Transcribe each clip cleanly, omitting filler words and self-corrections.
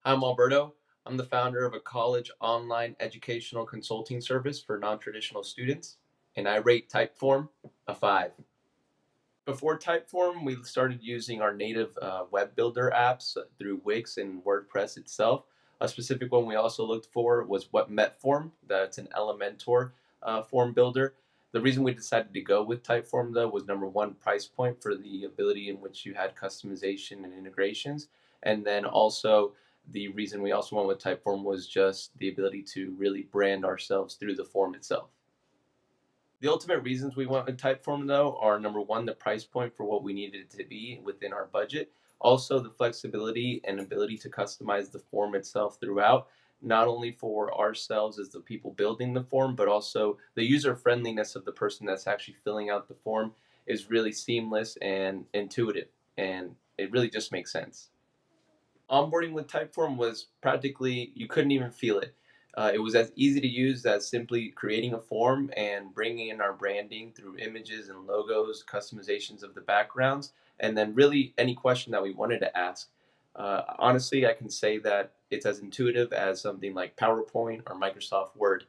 I'm Alberto. I'm the founder of a college online educational consulting service for non-traditional students, and I rate Typeform a 5. Before Typeform, we started using our native web builder apps through Wix and WordPress itself. A specific one we also looked for was what Metform. That's an Elementor form builder. The reason we decided to go with Typeform, though, was number one, price point for the ability in which you had customization and integrations. And then also, the reason we also went with Typeform was just the ability to really brand ourselves through the form itself. The ultimate reasons we went with Typeform, though, are number one, the price point for what we needed it to be within our budget. Also, the flexibility and ability to customize the form itself throughout, not only for ourselves as the people building the form, but also the user friendliness of the person that's actually filling out the form is really seamless and intuitive. And it really just makes sense. Onboarding with Typeform was practically, you couldn't even feel it. It was as easy to use as simply creating a form and bringing in our branding through images and logos, customizations of the backgrounds, and then really any question that we wanted to ask. Honestly, I can say that it's as intuitive as something like PowerPoint or Microsoft Word.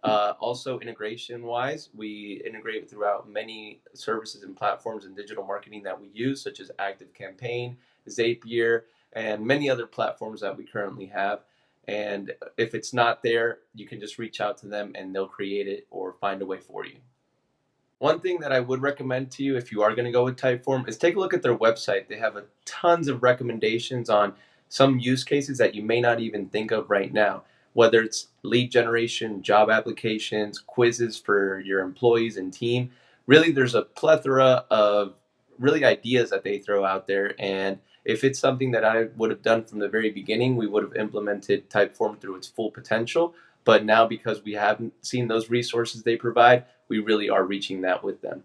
Also, integration wise, we integrate throughout many services and platforms in digital marketing that we use, such as ActiveCampaign, Zapier, and many other platforms that we currently have. And if it's not there, you can just reach out to them and they'll create it or find a way for you. One thing that I would recommend to you if you are going to go with Typeform is take a look at their website. They have tons of recommendations on some use cases that you may not even think of right now, whether it's lead generation, job applications, quizzes for your employees and team. Really, there's a plethora of really ideas that they throw out there. And if it's something that I would have done from the very beginning, we would have implemented Typeform through its full potential. But now, because we haven't seen those resources they provide, we really are reaching that with them.